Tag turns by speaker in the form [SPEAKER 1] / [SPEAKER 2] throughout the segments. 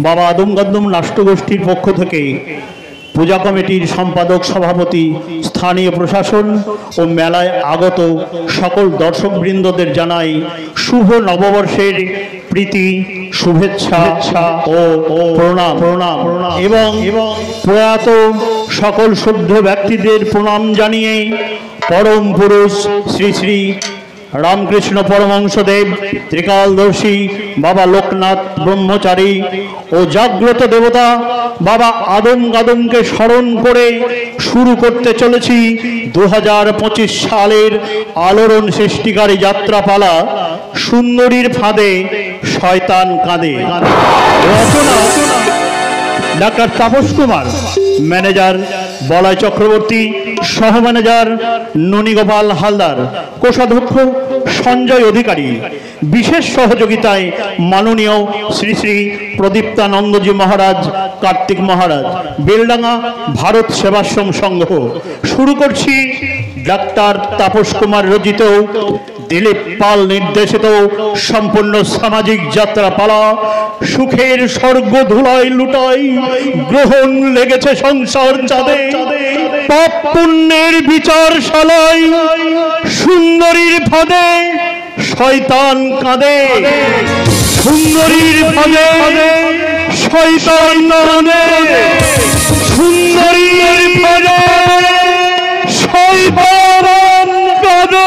[SPEAKER 1] বাবা আদম গাদম নাট্যগোষ্ঠীর পক্ষ থেকে পূজা কমিটির সম্পাদক সভাপতি, স্থানীয় প্রশাসন ও মেলায় আগত সকল দর্শকবৃন্দদের জানাই শুভ নববর্ষের প্রীতি, শুভেচ্ছা ও প্রণাম এবং প্রয়াত সকল শুদ্ধ ব্যক্তিদের প্রণাম জানিয়ে পরম পুরুষ শ্রী শ্রী রামকৃষ্ণ পরমহংসদেব, ত্রিকালদর্শী বাবা লোকনাথ ব্রহ্মচারী ও জাগ্রত দেবতা বাবা আদম গাদমকে স্মরণ করে শুরু করতে চলেছি 2025 সালের আলোড়ন সৃষ্টিকারী যাত্রাপালা সুন্দরীর ফাঁদে শয়তান কাঁদে। রচনা ডাক্তার তাপস কুমার, ম্যানেজার বলয় চক্রবর্তী, সহ ম্যানেজার ননীগোপাল হালদার, কোষাধ্যক্ষ সঞ্জয় অধিকারী, বিশেষ সহযোগিতায় মাননীয় শ্রী শ্রী প্রদীপ্তানন্দজি মহারাজ, কার্তিক মহারাজ, বেলডাঙ্গা ভারত সেবাশ্রম সংঘ। শুরু করছি ডাক্তার তাপস কুমার রচিত, দিলীপ পাল নির্দেশিত সম্পূর্ণ সামাজিক যাত্রাপালা সুখের স্বর্গ ধুলায় লুটাই, গ্রহণ লেগেছে সংসার চাঁদে, পাপ পুণ্যের বিচারশালায় সুন্দরীর ফাঁদে শয়তান কাঁদে, সুন্দরীর ফাঁদে শয়তান কাঁদে, সুন্দরীর ফাঁদে শয়তান কাঁদে।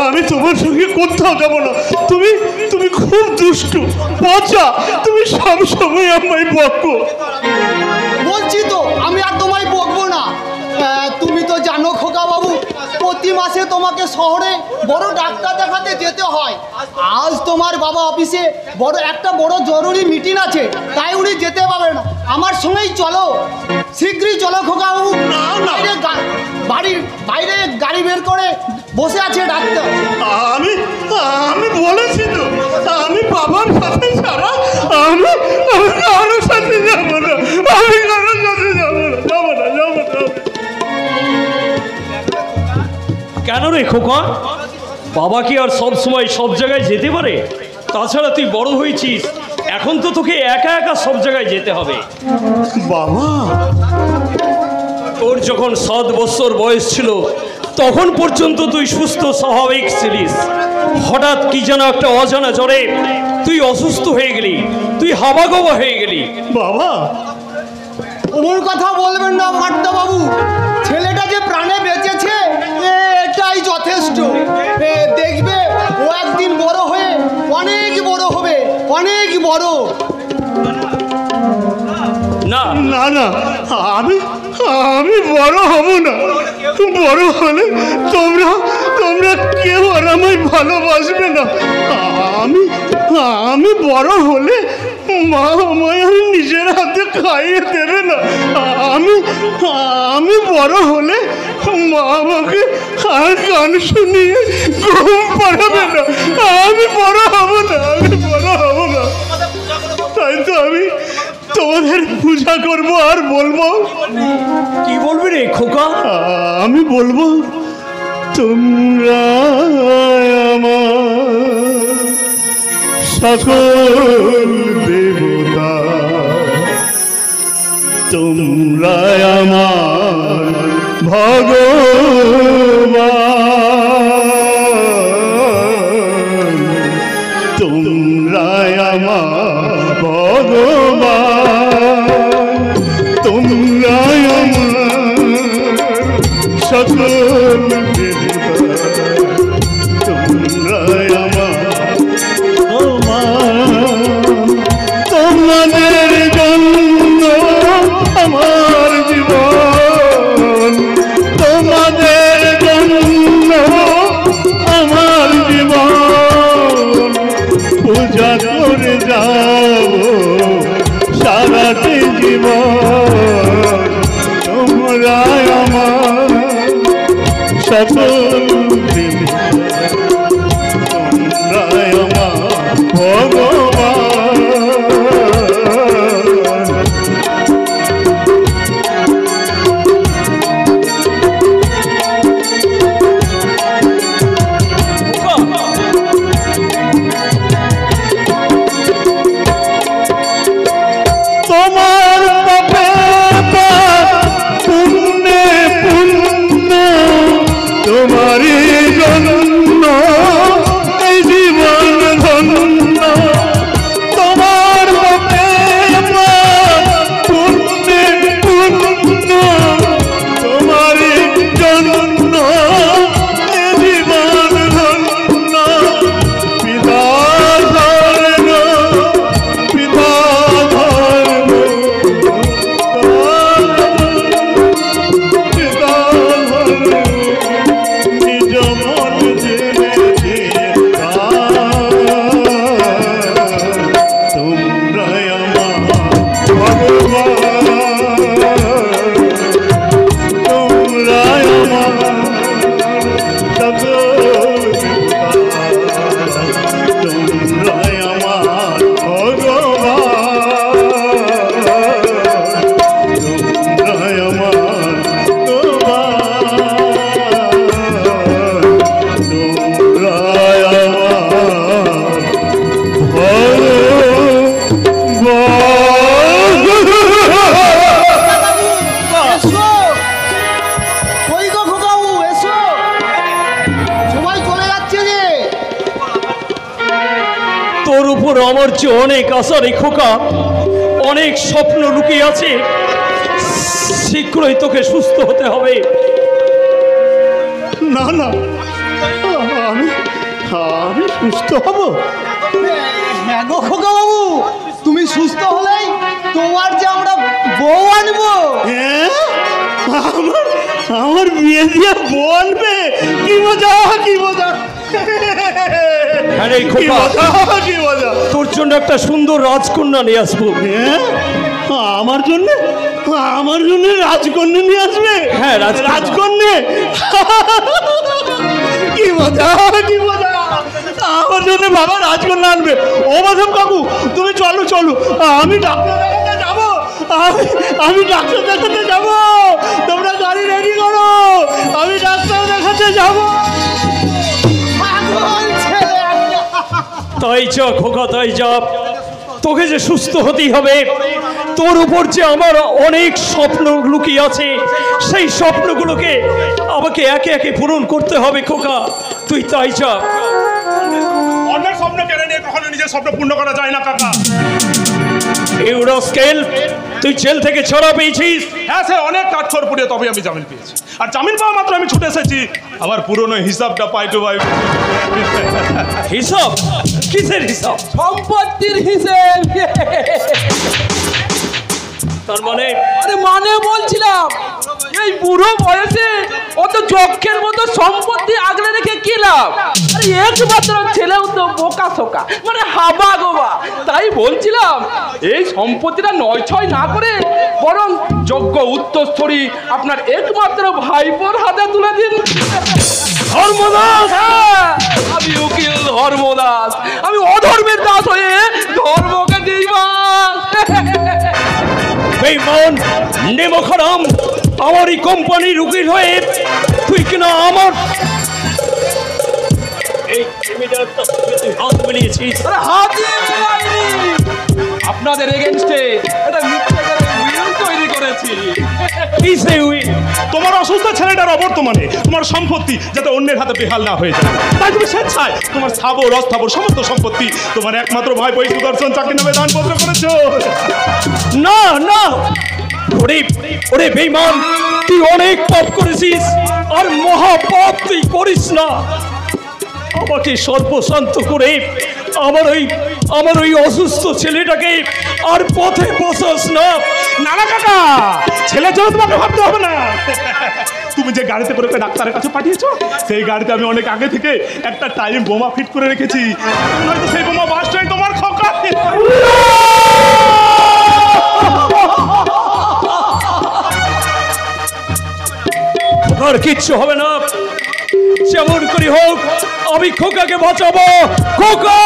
[SPEAKER 2] আমি তোমার সঙ্গে কোথাও যাব না। তুমি খুব দুষ্টু, পচা, তুমি সব সময় আমায় বকো।
[SPEAKER 3] বলছি তো আমি আর তোমায় বকবো না। তুমি তো জানো খোকা বাবু, প্রতি মাসে তোমাকে শহরে বড় ডাক্তার দেখাতে যেতে হয়। আজ তোমার বাবা অফিসে একটা বড় জরুরি মিটিং আছে, তাই উনি যেতে পারবে না। আমার সঙ্গেই চলো, শীঘ্রই চলো খোকা বাবু। বাড়ির বাইরে গাড়ি বের করে বসে আছে ডাক্তার।
[SPEAKER 2] আমি বলেছি তো, আমি বাবার সাথে ছাড়া আমি কারোর সাথে যাব না, আমি কারোর সাথে যাব না।
[SPEAKER 4] কেন রে খোকা, বাবা কি আর সব সময় সব জায়গায় যেতে পারে? তাছাড়া তুই বড় হয়েছিস, এখন তো তোকে একা একা সব জায়গায় যেতে হবে।
[SPEAKER 2] বাবা,
[SPEAKER 4] তোর যখন 7 বছর বয়স ছিল তখন পর্যন্ত তুই সুস্থ স্বাভাবিক ছিলিস। হঠাৎ কি যেন একটা অজানা জ্বরে তুই অসুস্থ হয়ে গেলি, তুই হাবাগোবা হয়ে গেলি।
[SPEAKER 2] বাবা,
[SPEAKER 3] ওর কথা বলবেন না মাট্টা বাবু, ছেলেটা যে প্রাণে বেঁচেছে এটাই যথেষ্ট। দেখবে ও একদিন বড় হয়ে অনেক বড় হবে, অনেক বড়।
[SPEAKER 4] না
[SPEAKER 2] না না, আমি বড় হব না। বড় হলে তোমরা কেউ আর আমায় ভালোবাসবে না। আমি বড় হলে মা আমায় আর নিজের হাতে খাইয়ে দেবে না। আমি বড় হলে মা আমাকে আর গান শুনিয়ে ঘুম পাড়াবে না। আমি বড় হব না। তাই তো আমি তোমাদের পূজা করবো আর বলবো।
[SPEAKER 4] কি বলবি রে খোকা?
[SPEAKER 2] আমি বলবো, তোমরা আমার সকল দেবতা, তোমরা আমার ভগবান, তোমরা আমার ভগবান, তোমরা আমার সকল দেবতা, তোমরা আমার তোমাদের জন্য আমার জীবন, তোমাদের জন্য জীবন তোমরা আমার সকল তোমরা আমার ভগবান। তোমার পাপে পাপ, পুণ্যে পুণ্য, তোমারই জন্য এই জীবন ধন্য। তোমার পাপে পাপ, পুণ্যে পুণ্য, তোমারই জন্য এই জীবন ধন্য। পিতা ধর্ম, পিতা ধর্ম, পিতা ধর্ম, নিজ মন জেনেছে তোমরাই আমার ভগবান। তোমরাই আমার সকল দেবতা, তোমরাই আমার ভগবান। তোমরাই আমার তোমরাই আমার
[SPEAKER 3] এসো, কই গো খোকাবু, এসো, সবাই চলে যাচ্ছে যে।
[SPEAKER 4] তোর উপর আমার যে অনেক আশা রে খোকা, অনেক স্বপ্ন লুকিয়ে আছে। শীঘ্রই তোকে সুস্থ হতে হবে।
[SPEAKER 2] না না, আমি আমি সুস্থ হব?
[SPEAKER 3] হ্যাঁ গো খোকাবাবু, তুমি সুস্থ হলেই তোমার যে আমরা বউ আনবো।
[SPEAKER 2] হ্যাঁ, আমার আমার বিয়ে দিয়ে বলবে? কি মজা, কি মজা,
[SPEAKER 4] হ্যাঁ রে
[SPEAKER 2] কি
[SPEAKER 4] খোকা,
[SPEAKER 2] মজা, কি মজা।
[SPEAKER 4] তোর জন্য একটা সুন্দর রাজকন্যা নিয়ে আসবো।
[SPEAKER 2] হ্যাঁ, আমার জন্য, আমার জন্য রাজকন্যা নিয়ে আসবে?
[SPEAKER 4] হ্যাঁ, রাজকন্যা।
[SPEAKER 2] রাজকন্যা, কি মজা, কি মজা। আমার জন্য বাবা রাজকন্যা আনবে। ও মাধব কাকু, তুমি চলো চলো, আমি ডাক্তার দেখাতে যাবো। আমি ডাক্তার দেখাতে যাবো, তোমরা গাড়ি রেডি করো, আমি ডাক্তার দেখাতে যাবো।
[SPEAKER 3] পাগল ছেলে একটা।
[SPEAKER 4] তাই যা খোকা, তাই যা। তোকে যে সুস্থ হতেই হবে। তোর উপর যে আমার অনেক স্বপ্ন লুকিয়ে আছে, সেই স্বপ্নগুলোকে আমাকে একে একে পূরণ করতে হবে খোকা। তুই তাই যা।
[SPEAKER 5] অন্যের স্বপ্ন কেড়ে নিয়ে কখনো নিজের স্বপ্ন পূর্ণ করা যায় না কাকা।
[SPEAKER 4] ইউরোস্কেল, তুই জেল থেকে ছাড়া পেয়েছিস?
[SPEAKER 5] হ্যাঁ, সে অনেক কাঠখড় পুড়িয়ে তবে আমি জামিন পেয়েছি। আর জামিন পাওয়া মাত্র আমি ছুটে এসেছি আমার পুরনো হিসাবটা পাই টু পাই।
[SPEAKER 4] হিসাব? কিসের হিসাব?
[SPEAKER 6] সম্পত্তির হিসেব।
[SPEAKER 4] তার মানে?
[SPEAKER 6] আরে মানে বলছিলাম, এই বুড়ো বয়সে অত যক্ষের মতো সম্পত্তি আগলে রেখে কি লাভ? আরে একমাত্র ছেলেও তো বোকা শোকা, মানে হাবা গোবা। তাই বলছিলাম, এই সম্পত্তিটা নয় ছয় না করে বরং যোগ্য উত্তরস্থরী আপনার একমাত্র ভাইপোর হাতে তুলে দিন। ধর্মদাস, হ্যাঁ, আমি উকিল ধর্মদাস। আমি অধর্মের দাস হয়ে ধর্মকে দিইবান।
[SPEAKER 4] বেঈমান, নেমখারাম, আমার এই কোম্পানির উকিল হয়ে তুই কিনা আমার এই ক্রিমিনালটা তুই হাত মিলিয়েছিস।
[SPEAKER 6] আরে হাতিয়ে মেলাইনি, আপনাদের এগেইনস্টে এটা মিথ্যে করে উইল তৈরি করেছি।
[SPEAKER 4] কিসে উইল?
[SPEAKER 5] তোমার অসুস্থ ছেলেটার অবর্তমানে তোমার সম্পত্তি যাতে অন্যের হাতে বেহাল না হয়ে যায়, তাই তুমি স্বেচ্ছায় তোমার স্থাবর অস্থাবর সমস্ত সম্পত্তি তোমার একমাত্র ভাই বই সুদর্শন চাকরি নামে দানপত্র করেছো।
[SPEAKER 4] না না, ওরে ওরে বেঈমান, তুই অনেক পাপ করেছিস, আর মহাপাপ তুই করিস না। আমাকে সর্বশান্ত করে আমার ওই অসুস্থ ছেলেটাকে আর পথে বসাস না।
[SPEAKER 5] না না কাকা, ছেলের জন্য তোমাকে ভাবতে হবে না। তুমি যে গাড়িতে করে ডাক্তারের কাছে পাঠিয়েছো, সেই গাড়িতে আমি অনেক আগে থেকে একটা টাইম বোমা ফিট করে রেখেছি। হয়তো সেই বোমা বাস্ট হয়ে তোমার খোকা।
[SPEAKER 4] আমার কিচ্ছু হবে না। যেমন করি হোক আমি খোকাকে বাঁচাবো। খোকা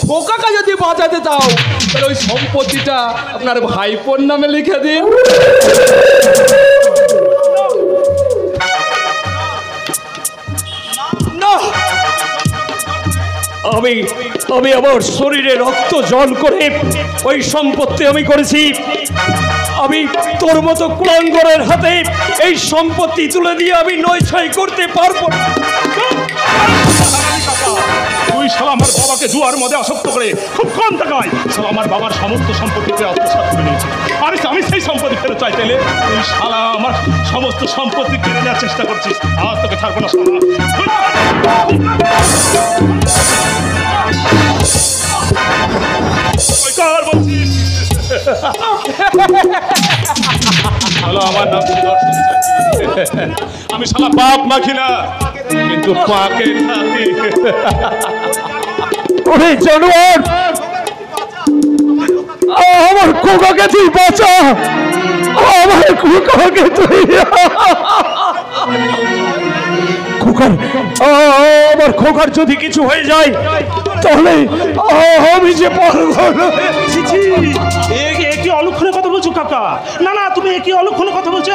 [SPEAKER 6] খোকাকে যদি বাঁচাতে চাও তাহলে ওই সম্পত্তিটা আপনার ভাইপোর নামে লিখে দিন।
[SPEAKER 4] না, আমি আমি আমার শরীরে রক্ত জল করে ওই সম্পত্তি আমি করেছি। আমি তোর মতো কুলাঙ্গরের হাতে এই সম্পত্তি তুলে দিয়ে আমি নয় ছয় করতে পারবো না।
[SPEAKER 5] তুই শালা আমার বাবাকে জুয়ার মধ্যে আসক্ত করে খুব কম টাকায় শালা আমার বাবার সমস্ত সম্পত্তিকে আত্মসাৎ করে নিয়েছে। আর আমি সেই সম্পত্তি ফেরত চাই চাইলে তুই শালা আমার সমস্ত সম্পত্তি কেড়ে নেওয়ার চেষ্টা করছিস। আজ তোকে ছাড়বো না শালা। বলছিস আমার নাম আমি শালা পাপ মাখি না, কিন্তু পাকে থাকি।
[SPEAKER 4] ওরে জানোয়ার, আমার খোকাকে তুই বাঁচা, আমার খোকাকে তুই। খোকার, আমার খোকার যদি কিছু হয়ে যায় তাহলে আমি যে পারবো না।
[SPEAKER 5] একই অলক্ষণের কথা বলছো কাকা? না না, তুমি একই অলক্ষণের কথা বলছো।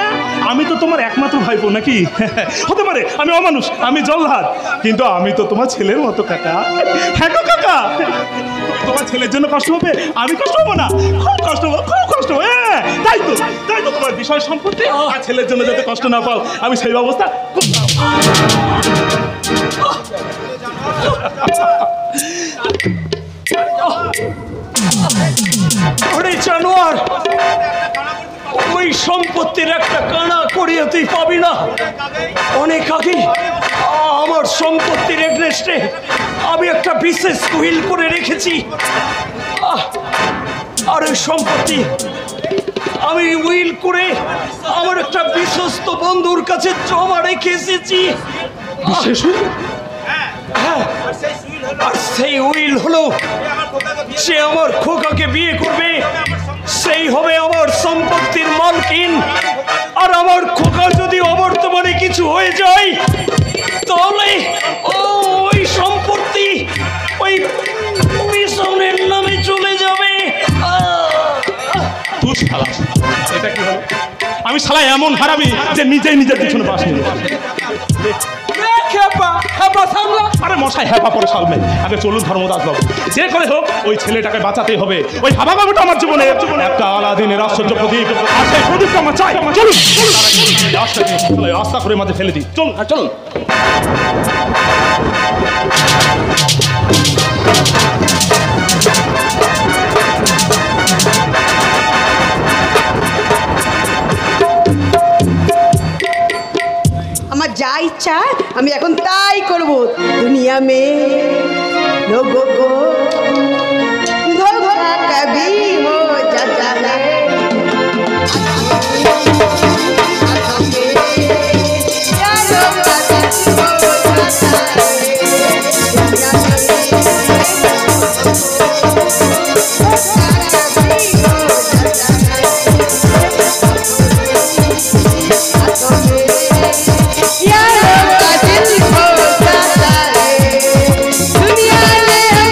[SPEAKER 5] আমি তো তোমার একমাত্র ভাইপো নাকি? হতে পারে আমি অমানুষ, আমি জল্লাদ, কিন্তু আমি তো তোমার ছেলের মতো কাকা। হ্যাঁ গো কাকা, তোমার ছেলের জন্য কষ্ট হবে, আমি কষ্ট হবো না? খুব কষ্ট হবো, খুব কষ্ট হবে। তাই তো তোমার বিষয় সম্পত্তি আর ছেলের জন্য যাতে কষ্ট না পাও আমি সেই ব্যবস্থা।
[SPEAKER 4] ওরে জানোয়ার, ওই সম্পত্তির একটা কানা করিয়ে তুই পাবি না। অনেক আগে আমার সম্পত্তির এগনেস্টে আমি একটা বিশেষ উইল করে রেখেছি। আর ওই সম্পত্তি আমি উইল করে আমার একটা বিশ্বস্ত বন্ধুর কাছে জমা রেখে এসেছি। হ্যাঁ, আর সেই উইল হলো সে আমার খোকাকে বিয়ে করবে, সেই হবে আমার সম্পত্তির মালকিন। আর আমার খোকা যদি অবর্তমানে কিছু হয়ে যায় তাহলে ওই সম্পত্তি ওই মিশনের নামে চলে যাবে।
[SPEAKER 5] তুই শালা, এটা কি হলো? আমি শালা এমন হারামি যে নিজেই নিজের পিছনে বাস নিয়ে। আরে মশাই হ্যাপা পরে সালবে। আগে চলুন ধর্মদাস বাবু, যে করে হোক ওই ছেলেটাকে বাঁচাতেই হবে। ওই হাবা বাবুটা আমার জীবনে একটা আলাদিনের আশ্চর্য প্রদীপ, আর সেই প্রদীপটা আমার চাই। চলুন আস্থা করে মাঝে ফেলে দিই। চলুন চলুন।
[SPEAKER 7] আমার যা ইচ্ছা আমি এখন তাই করব। দুনিয়া মে লোগো কো ধোখা কবি হো যাতা है। दुनिया में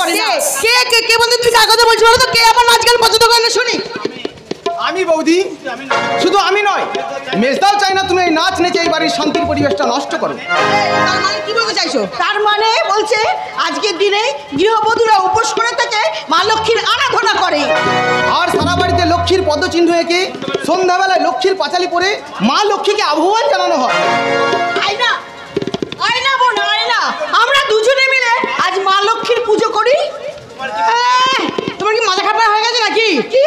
[SPEAKER 3] করে না।
[SPEAKER 7] কে কে কে বলতে তুমি কার কথা বলছো বলো তো? কে আমার নাচ গান পছন্দ করে না শুনি?
[SPEAKER 3] আমি বৌদি, শুধু আমি নয়, মেজদাও চাই না তুমি এই নাচ নেচে এই বাড়ির শান্তির পরিবেশটা নষ্ট করো।
[SPEAKER 7] তার মানে কি বলতে চাইছো? তার মানে বলছে আজকের দিনে গৃহবধূরা উপোস করে থেকে মা লক্ষ্মীর আরাধনা করে।
[SPEAKER 3] আর সারা বাড়িতে লক্ষ্মীর পদচিহ্ন এঁকে সন্ধ্যাবেলায় লক্ষ্মীর পাঁচালি পরে মা লক্ষ্মীকে আহ্বান জানানো হয়।
[SPEAKER 7] আয়না আয়না বোন আয়না, আমরা দুজনে মিলে আজ মা লক্ষ্মীর পুজো করি। তোমার কি মাথা খারাপ হয়ে গেছে নাকি? কি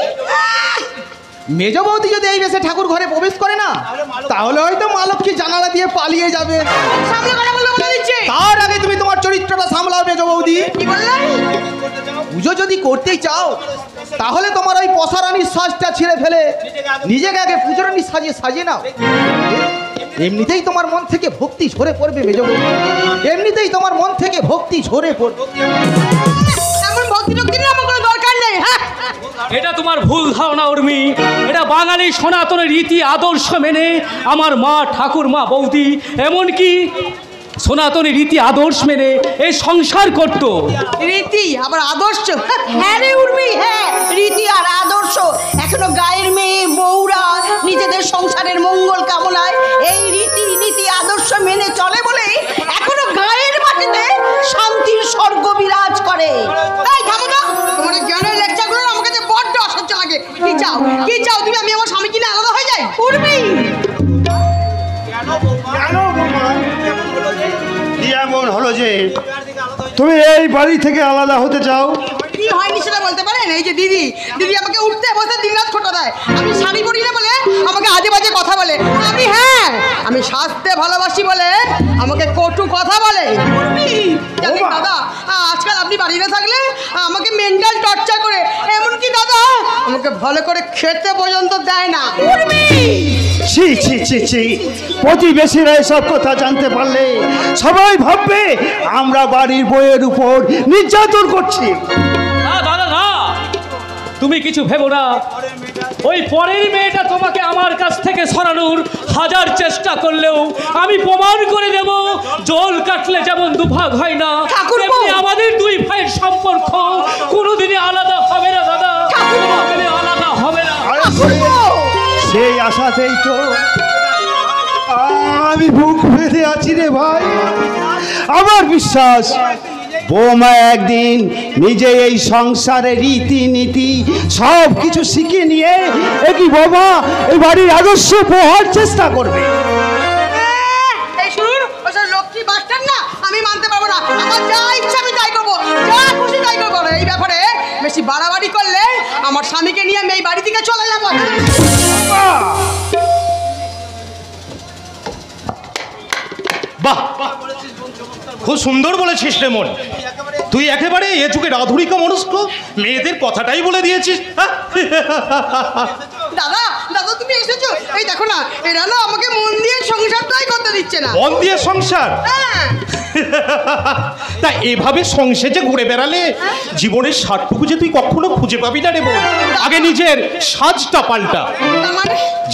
[SPEAKER 3] মেজ বৌদি যদি এই বেশে ঠাকুর ঘরে প্রবেশ করে না, তাহলে হয়তো মা লক্ষ্মী জানালা দিয়ে পালিয়ে যাবে।
[SPEAKER 7] সামনে কথা বলতে বলে দিচ্ছে।
[SPEAKER 3] তার আগে তুমি তোমার চরিত্রটা সামলাও মেজ বৌদি।
[SPEAKER 7] কি বললে?
[SPEAKER 3] পুজো যদি করতেই চাও, তাহলে তোমার ওই পসারানির সাজটা ছিঁড়ে ফেলে নিজেকে আগে পুজোরানির সাজিয়ে নাও। এমনিতেই তোমার মন থেকে ভক্তি ঝরে পড়বে মেজ বৌদি, এমনিতেই তোমার মন থেকে ভক্তি ঝরে পড়বে।
[SPEAKER 7] এমন ভক্তি টক্তি না আমার কোনো দরকার নেই। হ্যাঁ,
[SPEAKER 4] এটা তোমার ভুল ধারণা উর্মি। এটা বাঙালি সনাতন রীতি আদর্শ মেনে আমার মা ঠাকুরমা বৌদি এমনকি সনাতনী রীতি আদর্শ মেনে এই সংসার করত।
[SPEAKER 7] রীতি আবার আদর্শ? হ্যাঁ রে উর্মি, হ্যাঁ, রীতি আর আদর্শ। এখনো গায়ের মেয়ে বউরা নিজেদের সংসারের মঙ্গল কামনায় এই রীতি নীতি আদর্শ মেনে চলে বলে এখনো গায়ের মাটিতে শান্তির স্বর্গ বিরাজ করে। তাই থামো তো, তোমার জ্ঞানের লেকচারগুলো আমার কাছে বড্ড অসহ্য লাগে। কি চাও, কি চাও তুমি? আমি আমার স্বামী কিনে আলাদা হয়ে যাই? উর্মি,
[SPEAKER 1] কি এমন হলো যে তুমি এই বাড়ি থেকে আলাদা হতে চাও?
[SPEAKER 7] কি হয়নি সেটা বলতে পারেন? এই যে দিদি দিদি আমাকে উঠতে বসে দিনরাত খোটা দেয়। আমি শাড়ি পরি না বলে আমাকে আজে বাজে কথা বলে। আমি সাজতে ভালোবাসি বলে আমাকে কটু কথা বলে। জানেন দাদা, আজকাল আপনি বাড়িতে থাকলে আমাকে মেন্টাল টর্চার করে, এমনকি দাদা আমাকে ভালো করে খেতে পর্যন্ত দেয় না।
[SPEAKER 1] ছি ছি ছি ছি, প্রতিবেশীরা এসব কথা জানতে পারলে সবাই ভাববে আমরা বাড়ির বইয়ের উপর নির্যাতন করছি।
[SPEAKER 4] না দাদা না, তুমি কিছু ভেবো না। ওই পরের মেয়েটা তোমাকে আমার কাছ থেকে সরানোর হাজার চেষ্টা করলেও আমি প্রমাণ করে দেব, জল কাটলে যেমন দুভাগ হয় না, তেমনি আমাদের দুই ভাইয়ের সম্পর্ক কোনোদিনই আলাদা হবে না দাদা, কোনোদিনই আলাদা হবে না।
[SPEAKER 1] সেই আশাতেই তো আমি বুক বেঁধে আছি রে ভাই। আমার বিশ্বাস বৌমা একদিন নিজে এই সংসারের রীতিনীতি সব কিছু শিখে নিয়ে একই বৌমা এই বাড়ির আদর্শ পোহার চেষ্টা করবে।
[SPEAKER 7] এই শুনুন, ওসব লক্ষ্মী বাস্টার না, আমি মানতে পারবো না। আমার যা ইচ্ছা আমি তাই করবো, যা খুশি তাই করবো। এই ব্যাপারে বেশি বাড়াবাড়ি করলে আমার স্বামীকে নিয়ে আমি এই বাড়ি থেকে চলে যাবো।
[SPEAKER 5] বাহ, খুব সুন্দর বলেছিস রে মন। তুই একেবারে এ যুগের আধুনিক মনস্ক, মেয়েদের কথাটাই বলে দিয়েছিস।
[SPEAKER 7] দাদা দাদা তুমি এসেছো, এই দেখো না, এরা না আমাকে মন দিয়ে সংসারটাই করতে দিচ্ছে না।
[SPEAKER 5] মন দিয়ে সংসার?
[SPEAKER 7] হ্যাঁ।
[SPEAKER 5] তা এভাবে সংসারে ঘুরে বেড়ালে জীবনের স্বার্থটুকু যে তুই কখনো খুঁজে পাবি না রে বোন। আগে নিজের সাজটা পাল্টা।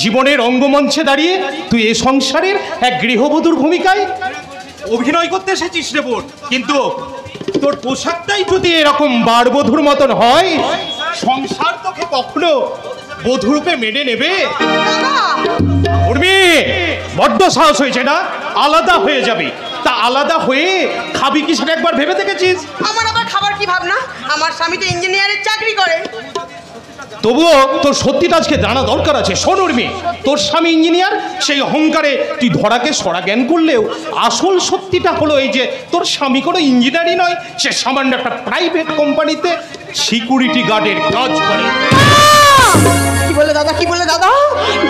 [SPEAKER 5] জীবনের রঙ্গমঞ্চে দাঁড়িয়ে তুই এই সংসারের এক গৃহবধূর ভূমিকায় অভিনয় করতে এসেছিস রে বোন, কিন্তু তোর পোশাকটাই যদি এরকম বারবধূর মতন হয়, সংসার তোকে কখনো বধূরূপে মেনে নেবে? উর্মি, বড্ড সাহস হয়েছে না? আলাদা হয়ে যাবে, তা আলাদা হয়ে খাবি কি সেটা একবার ভেবে দেখেছিস?
[SPEAKER 7] আমার আবার খাবার কি ভাবনা? আমার স্বামী তো ইঞ্জিনিয়ারের চাকরি করে।
[SPEAKER 5] তবুও তোর সত্যিটা আজকে জানা দরকার আছে। শোন উর্মি, তোর স্বামী ইঞ্জিনিয়ার, সেই অহংকারে তুই ধরাকে সরা জ্ঞান করলেও আসল সত্যিটা হলো এই যে তোর স্বামী কোনো ইঞ্জিনিয়ারই নয়, সে সামান্য একটা প্রাইভেট কোম্পানিতে সিকিউরিটি গার্ডের কাজ করে।
[SPEAKER 7] কি বলে দাদা, কি বলে দাদা?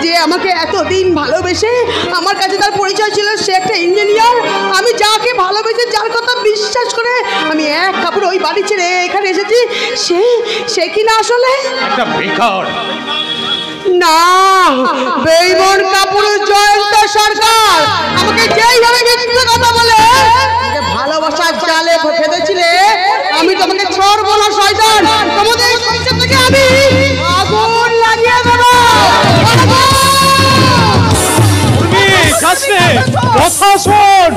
[SPEAKER 7] যে আমাকে এতদিন ভালোবেসে আমার কাছে তার পরিচয় ছিল সে একটা ইঞ্জিনিয়ার, আমি যাকে ভালোবেসে যার কথা বিশ্বাস করে আমি এক কাপড় ওই বাড়ি ছেড়ে এখানে এসেছি, সে কি না আসলে
[SPEAKER 5] একটা বেকার?
[SPEAKER 7] না, বেইমান কাপুর জয়ন্ত সরকার আমাকে যেইভাবে মিথ্যে কথা বলে ভালোবাসার জালে ফেলেছিলে, আমি তোমাকে ছাড়বো না শয়তান। তোমাদের সংসার থেকে আমি আগুন লাগিয়ে দেবো।
[SPEAKER 1] কথা শোন।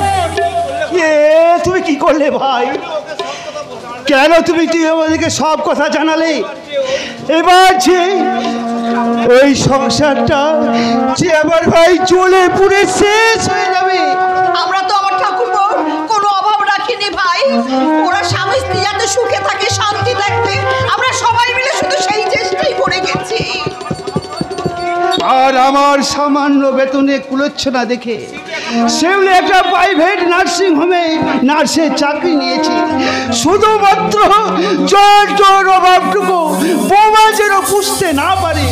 [SPEAKER 1] তুমি কি করলে ভাই? কেন তুমি আমাদেরকে সব কথা জানালে? এবার যে ওই সংসারটা যে আমার ভাই জ্বলে পুড়ে শেষ হয়ে যাবে।
[SPEAKER 7] আমরা তো আমার ঠাকুরপোর কোনো অভাব রাখিনি ভাই। ওরা স্বামী স্ত্রী যাতে সুখে থাকে, শান্তি থাকবে, আমরা সবাই মিলে শুধু সেই চেষ্টাই করে গেছি।
[SPEAKER 1] আর আমার সামান্য বেতনে কুলোচ্ছে না দেখে সেগুলো একটা প্রাইভেট নার্সিং হোমে নার্সের চাকরি নিয়েছি, শুধুমাত্র জোর অভাবটুকু বোমা যেন পুষতে না পারে।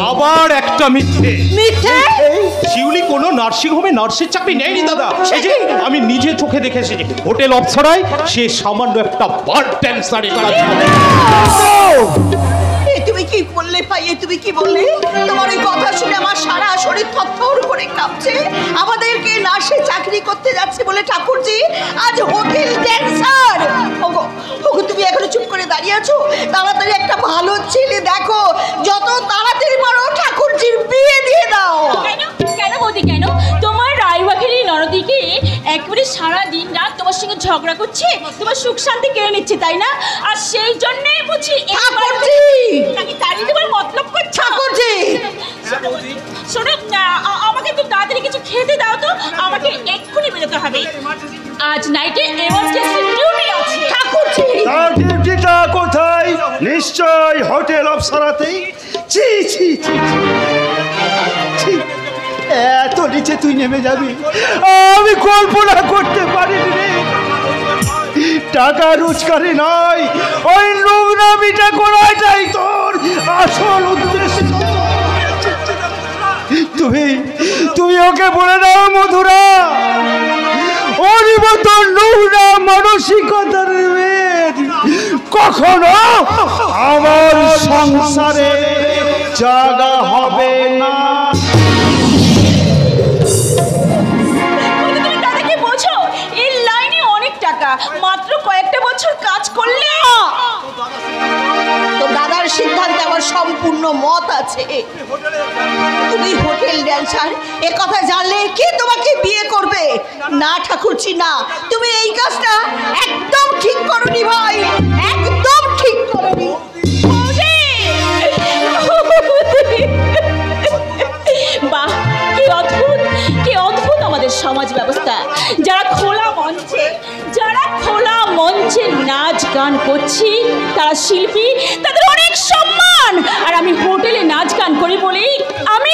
[SPEAKER 5] আবার একটা মিথ্যে।
[SPEAKER 7] মিথ্যে?
[SPEAKER 5] শিউলি কোনো নার্সিং হোমে নার্সের চাকরি নেয়নি দাদা। এই যে আমি নিজে চোখে দেখেছি যে হোটেল অপসরায় সে সামান্য একটা বার্ড ড্যান্সারের কাজ করে।
[SPEAKER 7] তুমি কি বললে ভাই? তুমি কি বললে? তোমার এই কথা শুনে আমার সারা শরীর থরথর করে কাঁপছে। আমাদেরকে নার্সে চাকরি করতে যাচ্ছে বলে ঠাকুরজি আজ হোটেল ড্যান্সার। ওগো ওগো, তুমি এখনো চুপ করে দাঁড়িয়ে আছো? তাড়াতাড়ি একটা ভালো ছেলে দেখো, যত তাড়াতাড়ি পারো ঠাকুরজির বিয়ে দিয়ে দাও।
[SPEAKER 8] কেন কেন বৌদি কেন? তোমার রায়বাঘেরই ননদিকে একবারে সারা দিন রাত তোমার সঙ্গে ঝগড়া করছে, তোমার সুখ শান্তি কেড়ে নিচ্ছে, তাই না? আর সেই জন্যই বুঝি
[SPEAKER 7] ঠাকুরজি
[SPEAKER 8] নাকি তাড়িয়ে দেবার মতলব করছে।
[SPEAKER 7] ঠাকুরজি
[SPEAKER 8] শোনো, আমাকে একটু তাড়াতাড়ি কিছু খেতে দাও তো, আমাকে এক্ষুনি বেরোতে হবে। আজ নাইটে এমার্জেন্সি ডিউটি আছে।
[SPEAKER 7] ঠাকুরজি
[SPEAKER 1] তার ডিউটিটা কোথায়? নিশ্চয় হোটেল অপসরাতেই। ছি ছি ছি ছি, এত নিচে তুই নেমে যাবি আমি কল্পনা করতে পারিনি রে। টাকা রোজগারে নয়, ওই নোংরামিটা করাটাই তোর আসল উদ্দেশ্য। তুমি ওকে বলে দাও মধুরা, ওর মতো নোংরা মানসিকতার মেয়ের কখনো আমার সংসারে জায়গা হবে না।
[SPEAKER 8] তুমি দাদাকে বোঝো, এই লাইনে অনেক টাকা, মাত্র কয়েকটা বছর কাজ করলে।
[SPEAKER 7] তো দাদার সিদ্ধান্তে আমার সম্পূর্ণ মত আছে। তুমি হোটেল ড্যান্সার, এ কথা জানলে কে তোমাকে বিয়ে করবে? না ঠাকুরজি না, তুমি এই কাজটা একদম ঠিক করনি ভাই, একদম ঠিক করনি।
[SPEAKER 8] বাহ, কি অদ্ভুত, কি অদ্ভুত আমাদের সমাজ ব্যবস্থা। যারা খোলা মঞ্চে নাচ গান করছি তারা শিল্পী, তাদের অনেক সম্মান। আর আমি হোটেলে নাচ গান করি বলি আমি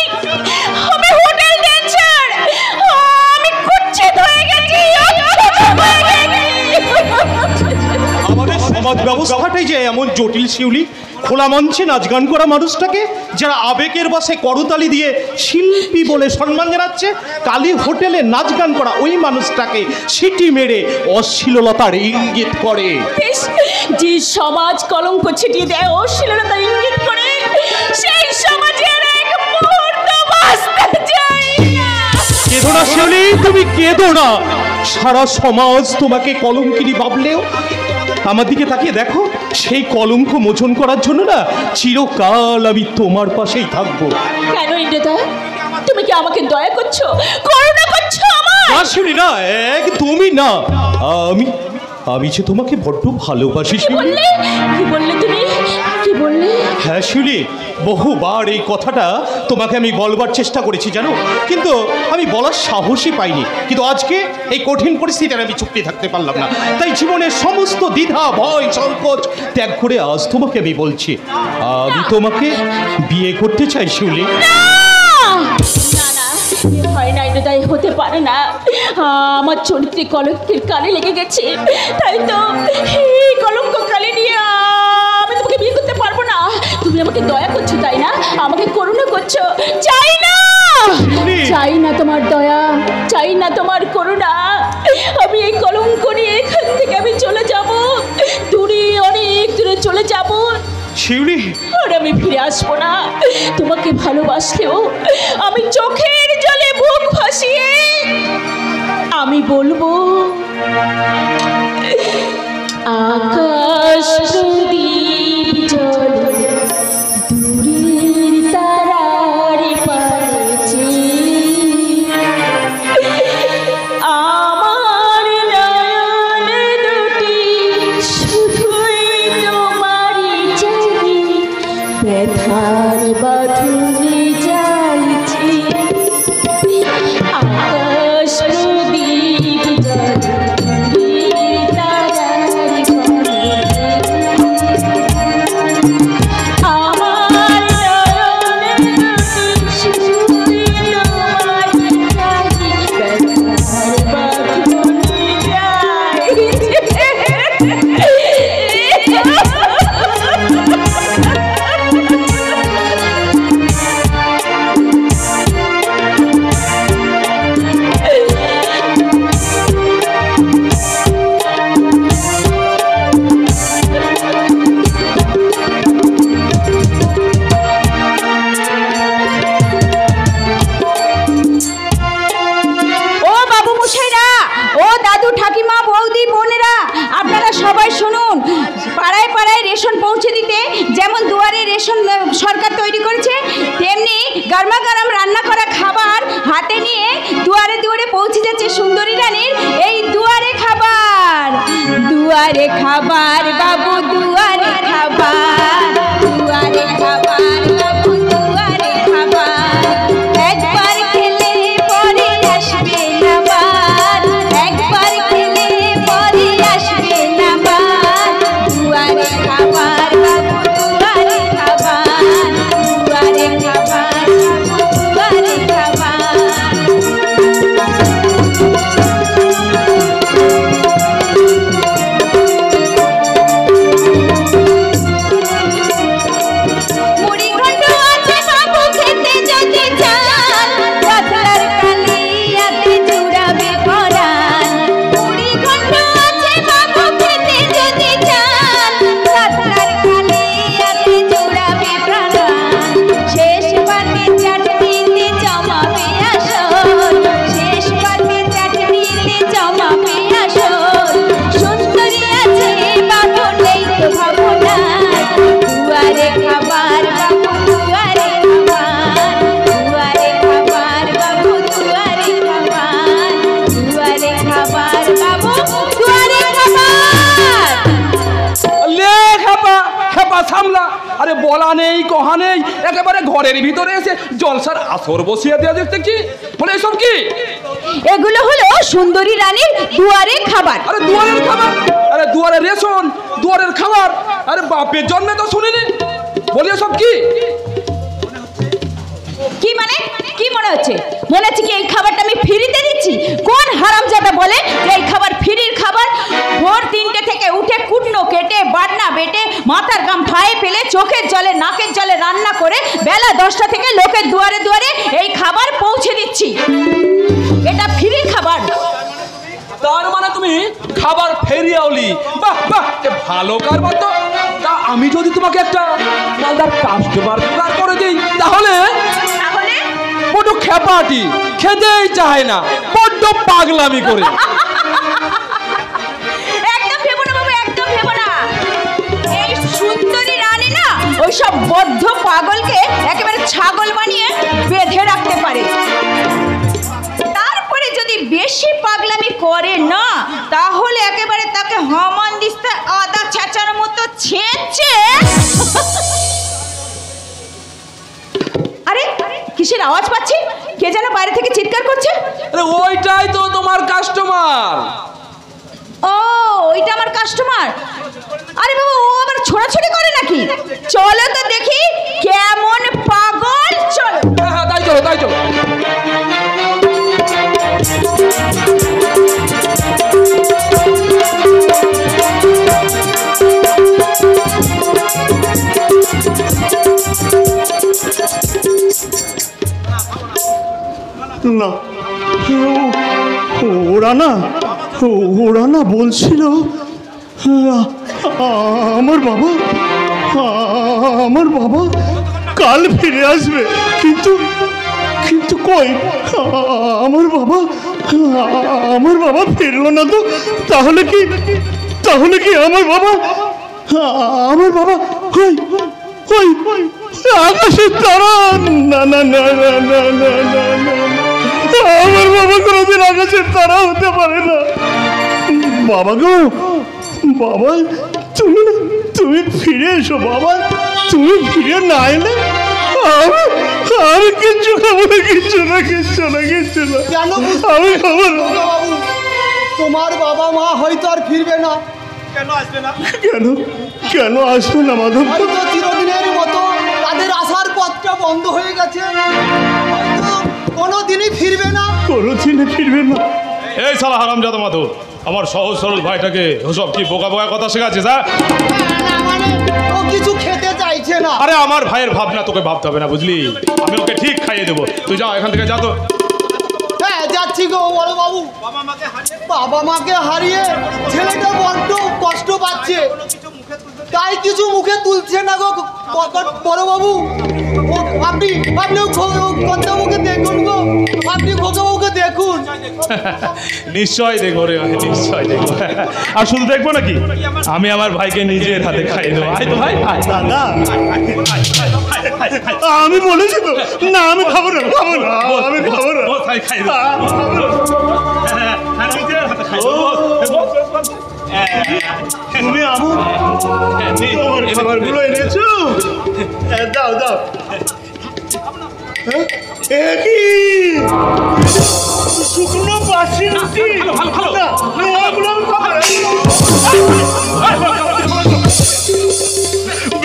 [SPEAKER 8] হোটেল ড্যান্সার, আমি কুচ্ছিত হয়ে গেছি।
[SPEAKER 5] আমাদের সমাজ ব্যবস্থাটাই যে এমন জটিল শিউলি। খোলা মঞ্চে নাচ গান করা মানুষটাকে যারা আবেগের বসে করতালি দিয়ে শিল্পী বলে সম্মান জানাচ্ছে, কালী হোটেলে নাচ গান করা ওই মানুষটাকে সিটি মেরে অশ্লীলতার ইঙ্গিত করে।
[SPEAKER 8] যে সমাজ কলঙ্ক ছিটিয়ে দেয় অশ্লীলতার ইঙ্গিত করে, সেই সমাজে আর এক মুহূর্ত বাঁচতে চাই না।
[SPEAKER 5] কেঁদো না শিউলি, তুমি কেঁদো না। সারা সমাজ তোমাকে কলঙ্কিনী ভাবলেও আমার দিকে তাকিয়ে দেখো, সেই কলঙ্ক মোচন করার জন্য না চিরকাল আমি তোমার পাশেই থাকবো।
[SPEAKER 8] কেন ইন্দ্রদা, তুমি কি আমাকে দয়া করছো, করুণা করছো আমার?
[SPEAKER 5] না শিউলি না, একদমই না। আমি যে তোমাকে বড্ড ভালোবাসি।
[SPEAKER 8] কি বললে তুমি, কি বললে?
[SPEAKER 5] হ্যাঁ শিউলি, বহুবার এই কথাটা তোমাকে আমি বলবার চেষ্টা করেছি জানো, কিন্তু আমি বলার সাহসই পাইনি। কিন্তু আজকে এই কঠিন পরিস্থিতিতে আমি চুপটি থাকতে পারলাম না। তাই জীবনের সমস্ত দ্বিধা ভয় সংকোচ ত্যাগ করে আজ তোমাকে আমি বলছি, আমি তোমাকে বিয়ে করতে চাই শিউলি।
[SPEAKER 8] হয় না ইন্দ্রদা, হতে পারে না। আমার চরিত্রে কলঙ্কের কালে লেগে গেছে, তাই তো এই কলঙ্ক কালে নিয়ে আমি তোমাকে বিয়ে করতে পারবো না। তুমি আমাকে দয়া করছো তাই না, আমাকে করুণা করছো। চাই না তোমার দয়া, চাই না তোমার করুণা। আমি এই কলঙ্ক নিয়ে এখান থেকে আমি চলে যাব, দূরে অনেক দূরে চলে যাব
[SPEAKER 5] শিউলি।
[SPEAKER 8] আর আমি ফিরে আসবো না। তোমাকে ভালোবাসলেও আমি চোখের জলে বুক ভাসিয়ে আমি বলবো, আকাশ প্রদীপ জ্বলে দূরের তারার পারে, আমার নয়ন দুটি
[SPEAKER 7] সবাই শুনুন, পাড়ায় পাড়ায় রেশন পৌঁছে দিতে যেমন দুয়ারে রেশন সরকার তৈরি করেছে, তেমনি গরমা গরম রান্না করা খাবার হাতে নিয়ে দুয়ারে দুয়ারে পৌঁছে যাচ্ছে সুন্দরী রানীর এই দুয়ারে খাবার। দুয়ারে খাবার বাবু, দুয়ারে খাবার, দুয়ারে খাবার বাবু, দুয়ারে খাবার। একবার খেলে পরে আসবে না বার, একবার খেলে পরে আসবে না বার। দুয়ারে খাবার বাবু, দুয়ারে খাবার, দুয়ারে খাবার বাবু, দুয়ারে খাবার। মুড়ি ঘন্ট আছে বাবু খেতে যদি চান, পাতলার কালিয়াতে জুড়াবে পরাণ। মুড়ি ঘন্ট আছে বাবু খেতে যদি চান, পাতলার কালিয়াতে জুড়াবে প্রাণ। শেষ পাতে চাটনিতে জমাবে আসর, শেষ পাতে চাটনিতে জমাবে আসর। সুন্দরী আছে বাবু নেই তো ভাবনা, দুয়ারে খাবার বাবু, দুয়ারে খাবার, দুয়ারে খাবার বাবু, দুয়ারে খাবার, দুয়ারে খাবার বাবু, দুয়ারে খাবার।
[SPEAKER 6] লে খেপা খেপা সামলা, আরে বলা নেই কহা নেই, একেবারে ঘরের ভিতরে এসে জলসার আসর বসিয়ে দেওয়া দেখতে কি বলে এসব কি?
[SPEAKER 7] এগুলো হলো সুন্দরী রানীর দুয়ারে খাবার।
[SPEAKER 6] আরে দুয়ারের খাবার, আরে দুয়ারের রেশন, দুয়ারের খাবার, আরে বাপের জন্মে তো শুনিনি, বলি এসব কি?
[SPEAKER 7] কি মানে কি মনে হচ্ছে? মনে হচ্ছে কি এই খাবারটা আমি ফ্রিতে দিচ্ছি? কোন হারামজাদা বলে যে এই খাবার ফ্রির খাবার? ভোর 3টে থেকে উঠে কুটনো কেটে বাটনা বেটে মাথার গাম ফায়ে ফেলে চোখের জলে নাকের জলে রান্না করে বেলা 10টা থেকে লোকের দুয়ারে দুয়ারে এই খাবার পৌঁছে দিচ্ছি। এটা ফ্রির খাবার।
[SPEAKER 6] তার মানে তুমি খাবার ফেরিয়াওলি? বাহ বাহ, ভালো কারবার তো। তা আমি যদি তোমাকে একটা মালদার কাস্টমার করে দিই তাহলে?
[SPEAKER 7] তাহলে
[SPEAKER 6] বড্ড খেপাটি, খেতেই চায় না, বড্ড পাগলামি করে।
[SPEAKER 7] একদম ভেবো না বাবু, একদম ভেবো না। এই সুন্দরী রানী না ওইসব বদ্ধ পাগলকে একেবারে ছাগল বানিয়ে বেঁধে রাখতে পারে। তারপরে যদি বেশি পাগলামি করে না তাহলে একেবারে তাকে হমান দিস্তে আদা ছেঁচার মতো ছেঁচে। আরে কিসের আওয়াজ পাচ্ছি? কে যেন বাইরে থেকে চিৎকার করছে।
[SPEAKER 6] আরে ওইটাই তো তোমার কাস্টমার।
[SPEAKER 7] ও, ওইটা আমার কাস্টমার। আরে বাবা, ও আবার ছোড়াছুড়ি করে নাকি? চলো তো দেখি কেমন পাগল। চলো।
[SPEAKER 6] হ্যাঁ তাই চলো, তাই চলো।
[SPEAKER 2] না, ওরা না বলছিল আমার বাবা কাল ফিরে আসবে, কিন্তু কই আমার বাবা ফিরলো না তো। তাহলে কি আমার বাবা ওই আকাশের তারা? না না না না না না না না, আমার বাবা কোনোদিন আকাশের তারা হতে পারে না। বাবা গো, বাবা তুমি ফিরে এসো বাবা, তুমি ফিরে না এলে আমি কিচ্ছু খাবো না, কিচ্ছু না।
[SPEAKER 3] কেন
[SPEAKER 2] আমি খাবো না।
[SPEAKER 3] বাবু, তোমার বাবা মা হয়তো আর ফিরবে না।
[SPEAKER 2] কেন আসবে না মাধব?
[SPEAKER 3] হয়তো চিরদিনের মতো তাদের আসার পথটা বন্ধ হয়ে গেছে, হয়তো কোনোদিনই ফিরবে না।
[SPEAKER 2] কোনোদিনই ফিরবে না।
[SPEAKER 5] এই শালা হারামজাদা মাধব, আমার সহজ সরল ভাইটাকে ওসব কি বোকা বোকা কথা শেখাচ্ছিস? হ্যাঁ,
[SPEAKER 3] না মানে ও কিছু খেতে চাইছে না।
[SPEAKER 5] আরে আমার ভাইয়ের ভাবনা তোকে ভাবতে হবে না, বুঝলি? আমি ওকে ঠিক খাইয়ে দেবো। তুই যাও এখান থেকে, যা তো।
[SPEAKER 3] হ্যাঁ যাচ্ছি গো বড় বাবু। বাবা মাকে হারিয়ে ছেলেটা বড্ড কষ্ট পাচ্ছে। তাই কিছু মুখে তুলছে না গো বড় বাবু। আপনি মুখে দেখুন গো, আপনি খোকাবাবুকে দেখুন।
[SPEAKER 5] নিশ্চয় দেখবো রে, নিশ্চয় দেখবো। আর শুধু দেখবো নাকি, আমি আমার ভাইকে নিজের হাতে খাইয়ে দেবো। আয় তো ভাই,
[SPEAKER 2] দাদা আমি বলেছি তো, না আমি খাবো না, খাবো না, আমি খাবো না।
[SPEAKER 5] খাইয়ে দেবো, নিজের হাতে খাইয়ে দেবো।
[SPEAKER 2] তুমি আমার খাবারগুলো এনেছো? দাও দাও। শুকনো পাশি রুটি,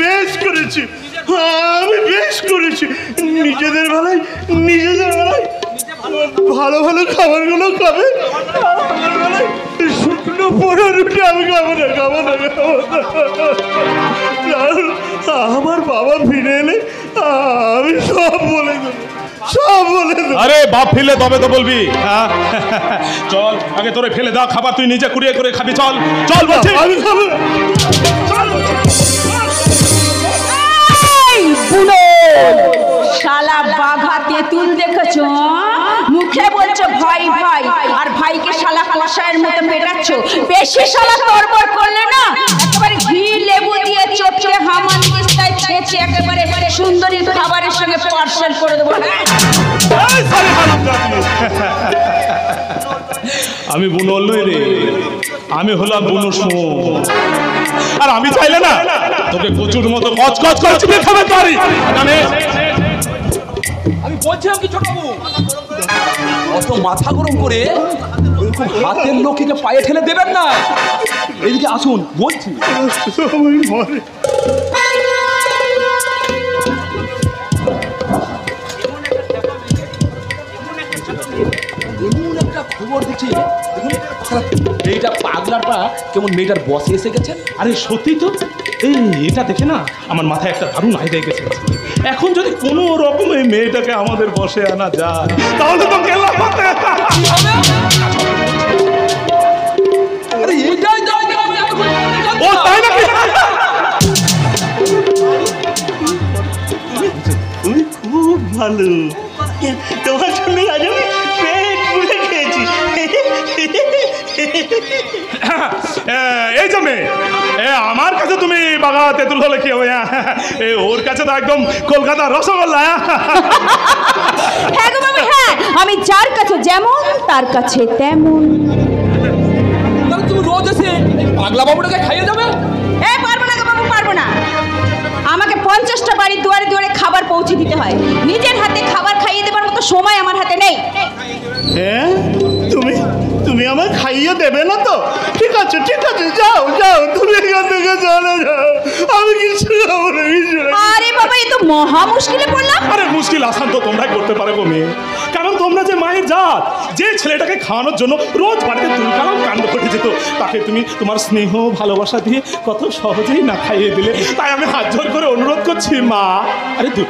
[SPEAKER 2] বেশ করেছি, আমি বেশ করেছি। নিজেদের বেলায় ভালো ভালো খাবারগুলো খাবে, শুকনো পোড়া রুটি আমি খাবো না, খাবো না, খাবো না। আমার বাবা ফিরে এলে আমি সব বলে দেবো, সব বলে দেবো।
[SPEAKER 5] আরে বাপ ফিরলে তবে তো বলবি। চল আগে তোরে ফেলে দাও খাবার, তুই নিজে কুড়িয়ে করে খাবি। চল চল বলছি,
[SPEAKER 2] আমি খাবো না।
[SPEAKER 7] শালা বাঘা তেঁতুল দেখেছো, মুখে বলছো ভাই ভাই, আর ভাইকে শালা কষায়ের মতো পেটাচ্ছ। বেশি শালা তরবর করলে না একেবারে ঘি লেবু দিয়ে চটকে হামান দিস্তায় ছেঁচে একেবারে সুন্দরী খাবারের সঙ্গে পার্সেল করে দেবো।
[SPEAKER 5] আমি বুনল নই রে, আমি হলাম বুনো শো। আর আমি চাইলে না তোকে কচুর মতো কচকচ করে চিবিয়ে খাবে পারি।
[SPEAKER 6] আমি বলছিলাম কি ছোট বাবু, অত মাথা গরম করে ওইরকম হাতের লোককে পায়ে ঠেলে দেবেন না। এদিকে আসুন বলছি। এমন একটা খবর দিচ্ছি, এইটা পাগলাটা কেমন মেয়েটার বসে এসে গেছে।
[SPEAKER 5] আরে সত্যি তো, এটা দেখে না আমার মাথায় একটা দারুণ আইডিয়া গেছে। এখন যদি কোনো রকম এই মেয়েটাকে আমাদের বসে আনা যায় তাহলে তো গেলাম।
[SPEAKER 6] আরে এইটাই
[SPEAKER 5] ও তাই নাকি?
[SPEAKER 2] তুমি খুব ভালো, তোমার জন্য আজ আমি পেট পুড়ে খেয়েছি।
[SPEAKER 5] এই যে মেয়ে, আমার কাছে তুমি বাঘা তেঁতুল হলে কি হবে? ওর কাছে তো একদম কলকাতা রসগোল্লা।
[SPEAKER 7] হ্যাঁ গো বাবা, হ্যাঁ, আমি যার কাছে যেমন তার কাছে তেমন।
[SPEAKER 6] তুমি রোজ এসে পাগলা বাবুটাকে খাইয়ে যাবে?
[SPEAKER 7] পারবো না গো বাবু, পারবো না। আমাকে 50টা বাড়ির দুয়ারে দুয়ারে খাবার পৌঁছে দিতে হয়, নিজের হাতে খাবার খাইয়ে দেবার মতো সময় আমার হাতে নেই।
[SPEAKER 2] হ্যাঁ, তুমি আমায় খাইয়ে দেবে না তো? ঠিক আছে ঠিক আছে, যাও যাও, তুমি এখান থেকে চলে যাও, আমি কিছু খাবো না।
[SPEAKER 7] আরে বাবা, এ তো মহা মুশকিলে পড়লাম।
[SPEAKER 5] আরে মুশকিল আসান তো তোমরাই করতে পারো গো মেয়ে, কারণ তোমরা যে মায়ের জাত, যে ছেলেটাকে খাওয়ানোর জন্য রোজ বাড়িতে তুলকালাম কাণ্ড ঘটে যেত, তাকে তুমি তোমার স্নেহ ভালোবাসা দিয়ে কত সহজেই না খাইয়ে দিলে। তাই আমি হাত জোর করে অনুরোধ করছি মা। আরে তুই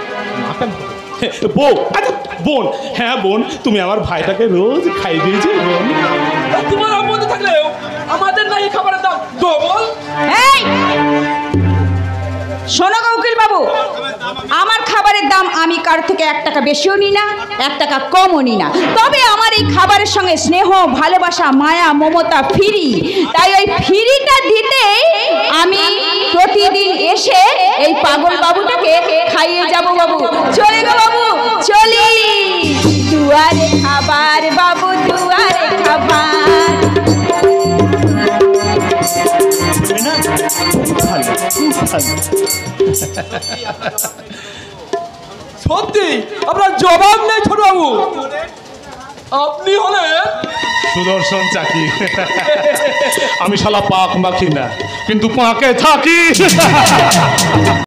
[SPEAKER 5] বউ, আচ্ছা বোন, হ্যাঁ বোন, তুমি আমার ভাইটাকে রোজ খাইয়ে দিয়েছি বোন।
[SPEAKER 6] তোমার আপত্তি থাকলেও আমাদের না এই খাবারের দাম ডবল।
[SPEAKER 7] এই শোনো গো উকিল বাবু, আমার খাবারের দাম আমি কার থেকে 1 টাকা বেশিও নিই না, 1 টাকা কমও নিই না। তবে আমার এই খাবারের সঙ্গে স্নেহ ভালোবাসা মায়া মমতা ফ্রি, তাই ওই ফ্রিটা দিতে আমি প্রতিদিন এসে এই পাগল বাবুটাকে খাইয়ে যাব। বাবু চলে গো বাবু, চলি। দুয়ারে খাবার বাবু, দুয়ারে খাবার।
[SPEAKER 6] সত্যি আপনার জবাব নেই ছোট বাবু, আপনি হলেন
[SPEAKER 5] সুদর্শন চাকি। আমি শালা পাক মাখি না, কিন্তু পাকে থাকি।